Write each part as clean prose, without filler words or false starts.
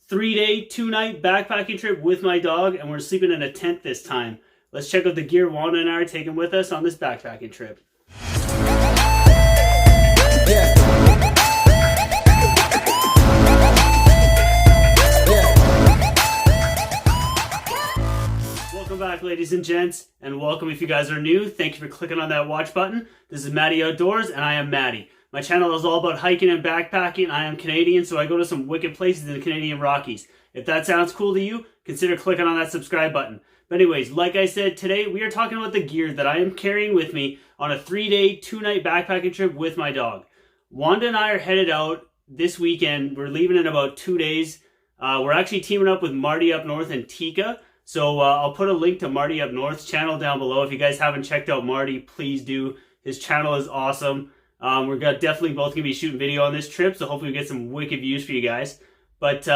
3-day, 2-night backpacking trip with my dog, and we're sleeping in a tent this time. Let's check out the gear Wanda and I are taking with us on this backpacking trip. Welcome back, ladies and gents, and welcome if you guys are new. Thank you for clicking on that watch button. This is Matty Outdoors, and I am Matty. My channel is all about hiking and backpacking. I am Canadian, so I go to some wicked places in the Canadian Rockies. If that sounds cool to you, consider clicking on that subscribe button. But anyways, like I said, today we are talking about the gear that I am carrying with me on a 3-day, 2-night backpacking trip with my dog. Wanda and I are headed out this weekend. We're leaving in about 2 days. We're actually teaming up with Marty up north in Tika. So I'll put a link to Marty up north's channel down below. If you guys haven't checked out Marty, please do. His channel is awesome. We're definitely both going to be shooting video on this trip, so hopefully we get some wicked views for you guys. But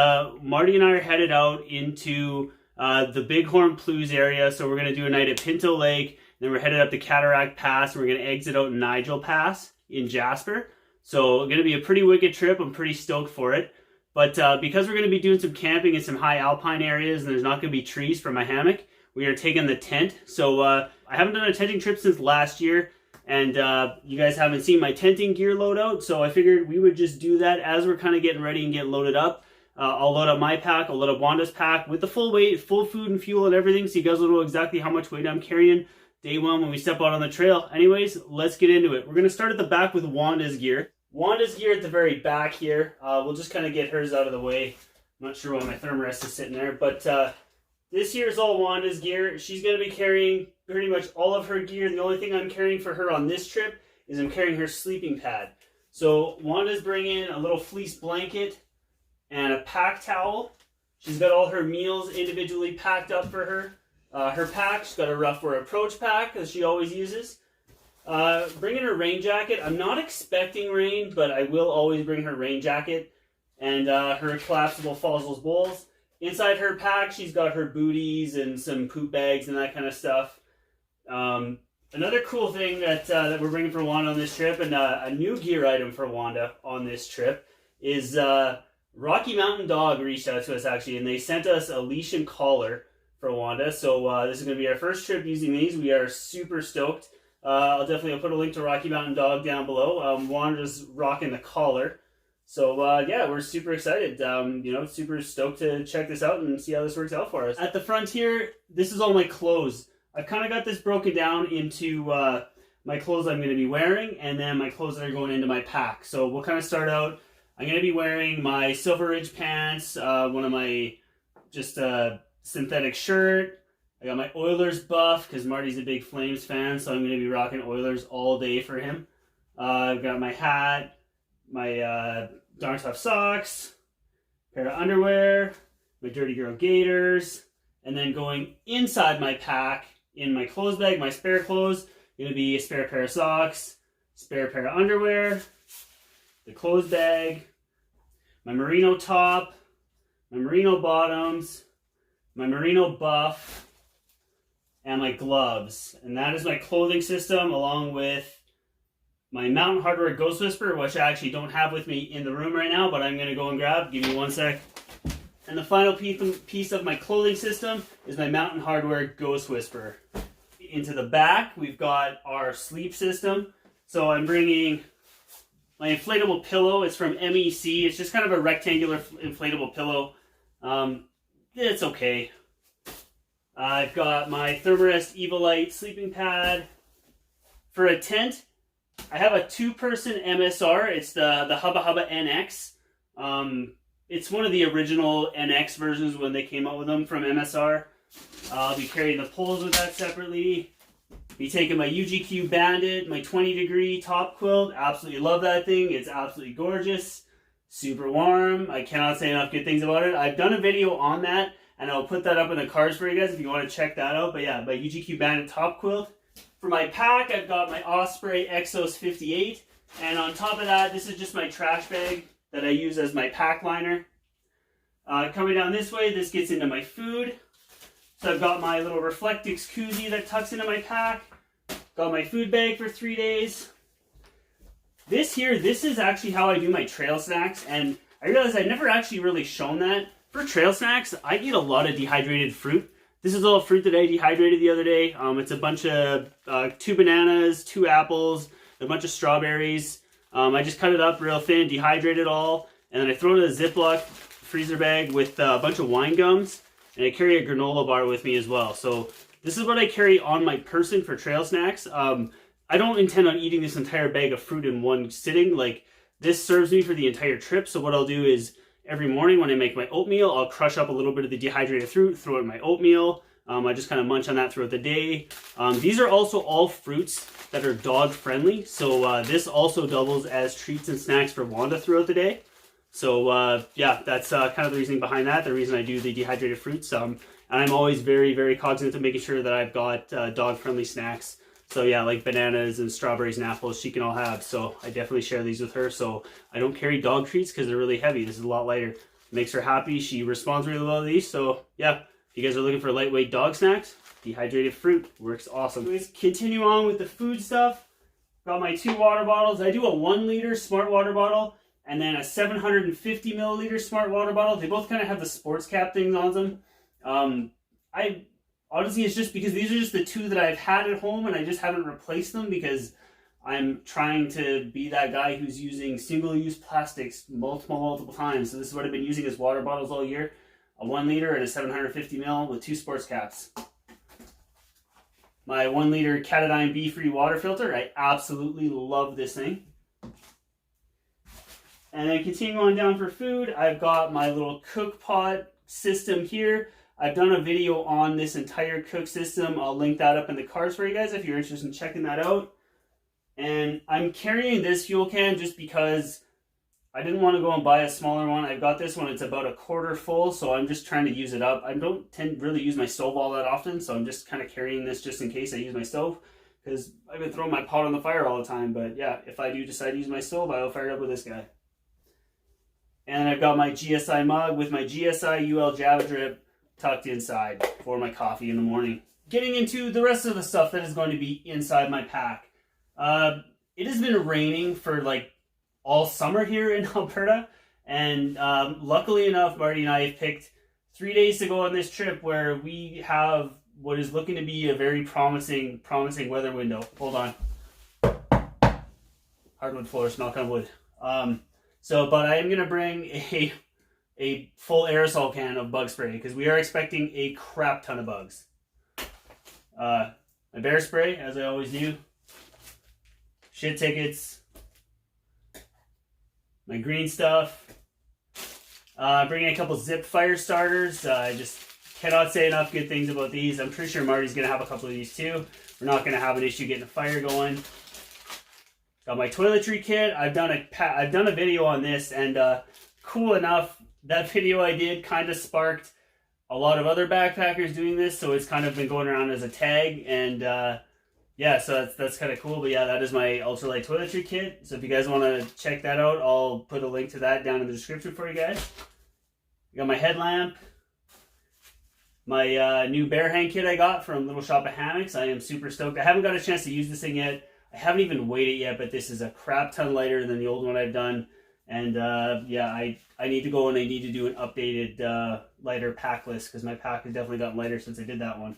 Marty and I are headed out into the Bighorn Ploughs area, so we're going to do a night at Pinto Lake, then we're headed up to Cataract Pass, and we're going to exit out Nigel Pass in Jasper. So it's going to be a pretty wicked trip. I'm pretty stoked for it. But because we're going to be doing some camping in some high alpine areas, and there's not going to be trees for my hammock, we are taking the tent. So I haven't done a tenting trip since last year. And you guys haven't seen my tenting gear loadout, so I figured we would just do that as we're kind of getting ready and getting loaded up. I'll load up my pack, I'll load up Wanda's pack with the full weight, full food and fuel and everything, so you guys will know exactly how much weight I'm carrying day one when we step out on the trail. Anyways, let's get into it. We're going to start at the back with Wanda's gear. Wanda's gear at the very back here. We'll just kind of get hers out of the way. I'm not sure why my thermarest is sitting there, but this here is all Wanda's gear. She's going to be carrying pretty much all of her gear. The only thing I'm carrying for her on this trip is I'm carrying her sleeping pad. So Wanda's bringing a little fleece blanket and a pack towel. She's got all her meals individually packed up for her. Her pack, she's got a rough wear approach pack that she always uses. Bringing her rain jacket. I'm not expecting rain, but I will always bring her rain jacket. And her collapsible Fossil's bowls. Inside her pack, she's got her booties and some poop bags and that kind of stuff. Another cool thing that we're bringing for Wanda on this trip, and a new gear item for Wanda on this trip, is Rocky Mountain Dog reached out to us actually, and they sent us a leash and collar for Wanda. So this is going to be our first trip using these. We are super stoked. I'll put a link to Rocky Mountain Dog down below. Wanda's rocking the collar. So, yeah, we're super excited, super stoked to check this out and see how this works out for us. At the front here, this is all my clothes. I've kind of got this broken down into my clothes I'm going to be wearing and then my clothes that are going into my pack. So we'll kind of start out. I'm going to be wearing my Silver Ridge pants, one of my just synthetic shirt. I got my Oilers buff because Marty's a big Flames fan, so I'm going to be rocking Oilers all day for him. I've got my hat, my Darn Tough socks, pair of underwear, my Dirty Girl gaiters, and then going inside my pack in my clothes bag, my spare clothes, going to be a spare pair of socks, spare pair of underwear, the clothes bag, my merino top, my merino bottoms, my merino buff, and my gloves. And that is my clothing system along with my Mountain Hardwear Ghost Whisperer, which I actually don't have with me in the room right now, but I'm going to go and grab. Give me one sec. And the final piece of my clothing system is my Mountain Hardwear Ghost Whisperer. Into the back, we've got our sleep system. So I'm bringing my inflatable pillow. It's from MEC. It's just kind of a rectangular inflatable pillow. It's okay. I've got my Thermarest Evolite sleeping pad. For a tent, I have a 2-person MSR. It's the Hubba Hubba NX. It's one of the original NX versions when they came out with them from MSR. I'll be carrying the poles with that separately. Be taking my UGQ Bandit, my 20-degree top quilt. Absolutely love that thing. It's absolutely gorgeous. Super warm. I cannot say enough good things about it. I've done a video on that, and I'll put that up in the cards for you guys if you want to check that out. But yeah, my UGQ Bandit top quilt. For my pack, I've got my Osprey Exos 58, and on top of that, this is just my trash bag that I use as my pack liner. Coming down this way, this gets into my food. So I've got my little Reflectix koozie that tucks into my pack. Got my food bag for 3 days. This is actually how I do my trail snacks, and I realized I've never actually really shown that For trail snacks, I eat a lot of dehydrated fruit. This is all fruit that I dehydrated the other day. It's a bunch of 2 bananas, 2 apples, a bunch of strawberries. I just cut it up real thin, dehydrate it all, and then I throw it in a Ziploc freezer bag with a bunch of wine gums, and I carry a granola bar with me as well. So this is what I carry on my person for trail snacks. I don't intend on eating this entire bag of fruit in one sitting. Like, this serves me for the entire trip. So what I'll do is every morning when I make my oatmeal, I'll crush up a little bit of the dehydrated fruit, throw it in my oatmeal. I just kind of munch on that throughout the day. These are also all fruits that are dog friendly. So this also doubles as treats and snacks for Wanda throughout the day. So yeah, that's kind of the reasoning behind that, the reason I do the dehydrated fruits. And I'm always very, very cognizant of making sure that I've got dog friendly snacks. So yeah, like bananas and strawberries and apples she can all have. So I definitely share these with her. So I don't carry dog treats because they're really heavy. This is a lot lighter. Makes her happy. She responds really well to these. So yeah, if you guys are looking for lightweight dog snacks, dehydrated fruit works awesome. Let's continue on with the food stuff. Got my 2 water bottles. I do a 1 liter smart water bottle and then a 750 milliliter smart water bottle. They both kind of have the sports cap things on them. Honestly, it's just because these are just the 2 that I've had at home and I just haven't replaced them because I'm trying to be that guy who's using single-use plastics multiple times. So this is what I've been using as water bottles all year. A 1 liter and a 750 ml with 2 sports caps. My 1 liter Catadine B-free water filter. I absolutely love this thing. And then continuing on down for food, I've got my little cook pot system here. I've done a video on this entire cook system. I'll link that up in the cards for you guys if you're interested in checking that out. And I'm carrying this fuel can just because I didn't want to go and buy a smaller one. I've got this one. It's about a quarter full, so I'm just trying to use it up. I don't tend to really use my stove all that often, so I'm just kind of carrying this just in case I use my stove because I've been throwing my pot on the fire all the time. But yeah, if I do decide to use my stove, I'll fire it up with this guy. And I've got my GSI mug with my GSI UL Java Drip tucked inside for my coffee in the morning. Getting into the rest of the stuff that is going to be inside my pack. It has been raining for like all summer here in Alberta, and luckily enough, Marty and I have picked 3 days to go on this trip where we have what is looking to be a very promising weather window. Hold on. Hardwood floors, knock on wood. But I am going to bring a full aerosol can of bug spray because we are expecting a crap ton of bugs. My bear spray, as I always do. Shit tickets. My green stuff. Bringing a couple zip fire starters. I just cannot say enough good things about these. I'm pretty sure Marty's going to have a couple of these too. We're not going to have an issue getting a fire going. Got my toiletry kit. I've done a video on this, and cool enough, that video I did kind of sparked a lot of other backpackers doing this, so it's kind of been going around as a tag, and yeah, so that's kind of cool. But yeah, that is my ultralight toiletry kit. So if you guys want to check that out, I'll put a link to that down in the description for you guys. I got my headlamp, my new bear hang kit I got from Little Shop of Hammocks. I am super stoked. I haven't got a chance to use this thing yet. I haven't even weighed it yet, but this is a crap ton lighter than the old one I've done. And yeah, I need to go and I need to do an updated lighter pack list because my pack has definitely gotten lighter since I did that one.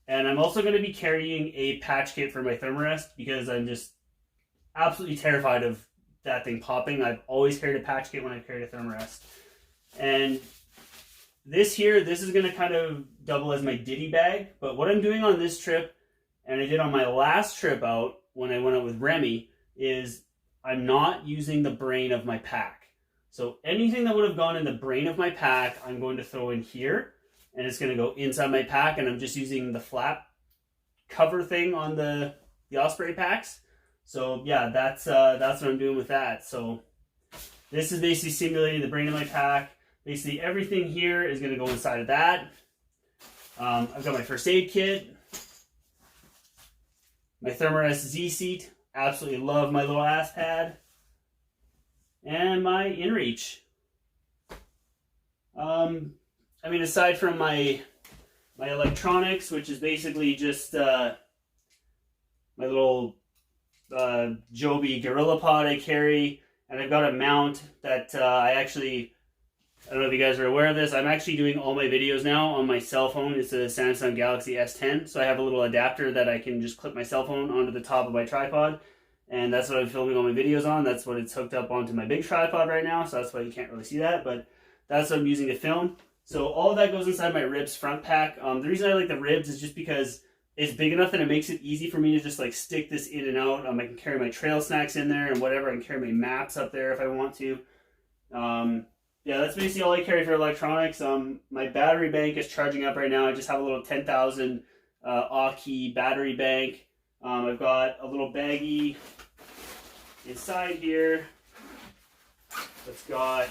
And I'm also going to be carrying a patch kit for my thermarest because I'm just absolutely terrified of that thing popping. I've always carried a patch kit when I've carried a thermarest. And this is going to kind of double as my ditty bag. But what I'm doing on this trip, and I did on my last trip out when I went out with Remy, is I'm not using the brain of my pack. So anything that would have gone in the brain of my pack, I'm going to throw in here. And it's going to go inside my pack, and I'm just using the flap cover thing on the Osprey packs. So yeah, that's what I'm doing with that. So this is basically simulating the brain of my pack. Basically everything here is going to go inside of that. I've got my first aid kit, my Thermarest Z seat. Absolutely love my little ass pad, and my InReach. I mean, aside from my electronics, which is basically just my little Joby Gorilla Pod I carry, and I've got a mount that I actually I don't know if you guys are aware of this. I'm actually doing all my videos now on my cell phone. It's a Samsung Galaxy S10. So I have a little adapter that I can just clip my cell phone onto the top of my tripod. And that's what I'm filming all my videos on. That's what it's hooked up onto my big tripod right now. So that's why you can't really see that. But that's what I'm using to film. So all of that goes inside my ribs front pack. The reason I like the ribs is just because it's big enough that it makes it easy for me to just like stick this in and out. I can carry my trail snacks in there and whatever. I can carry my maps up there if I want to. Yeah, that's basically all I carry for electronics. My battery bank is charging up right now. I just have a little 10,000 AH battery bank. I've got a little baggie inside here that's got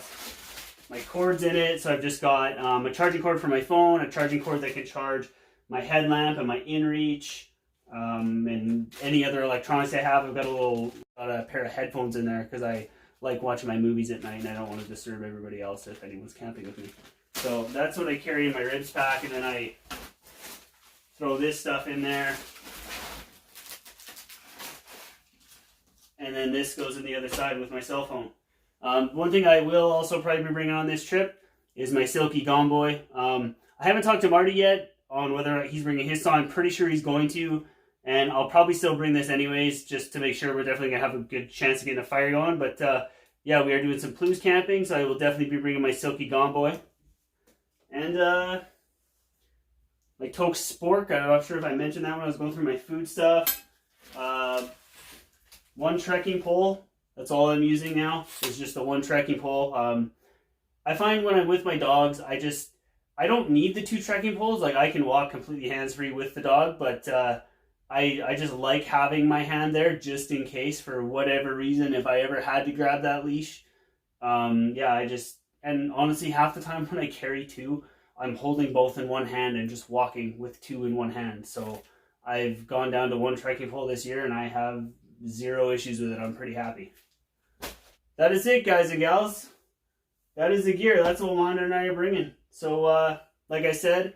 my cords in it. So I've just got a charging cord for my phone, a charging cord that can charge my headlamp and my inReach, and any other electronics I have. I've got a pair of headphones in there because I like watching my movies at night and I don't want to disturb everybody else if anyone's camping with me. So that's what I carry in my ribs pack, and then I throw this stuff in there. And then this goes in the other side with my cell phone. One thing I will also probably be bringing on this trip is my Silky Gomboy. I haven't talked to Marty yet on whether he's bringing his saw. I'm pretty sure he's going to. And I'll probably still bring this anyways, just to make sure we're definitely going to have a good chance of getting a fire going. But yeah, we are doing some Plu's camping, so I will definitely be bringing my Silky Gomboy. And my Toke Spork, I'm not sure if I mentioned that when I was going through my food stuff. One trekking pole, that's all I'm using now, is just the one trekking pole. I find when I'm with my dogs, I don't need the two trekking poles. Like, I can walk completely hands-free with the dog, but I just like having my hand there just in case for whatever reason if I ever had to grab that leash. Yeah, and honestly half the time when I carry two, I'm holding both in one hand and just walking with two in one hand. So I've gone down to one trekking pole this year and I have zero issues with it. I'm pretty happy. That is it, guys and gals. That is the gear. That's what Wanda and I are bringing. So like I said,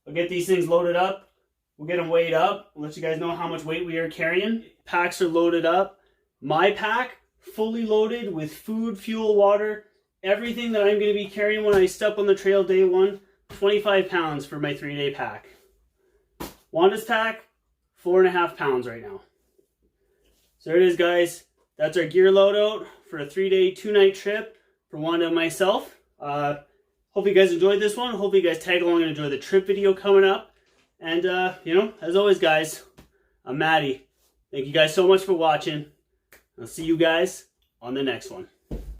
I'll get these things loaded up. We'll get them weighed up. We'll let you guys know how much weight we are carrying. Packs are loaded up. My pack, fully loaded with food, fuel, water, everything that I'm going to be carrying when I step on the trail day one, 25 pounds for my 3-day pack. Wanda's pack, 4.5 pounds right now. So there it is, guys. That's our gear loadout for a 3-day, 2-night trip for Wanda and myself. Hope you guys enjoyed this one. Hope you guys tag along and enjoy the trip video coming up. And, you know, as always, guys, I'm Matty. Thank you guys so much for watching. I'll see you guys on the next one.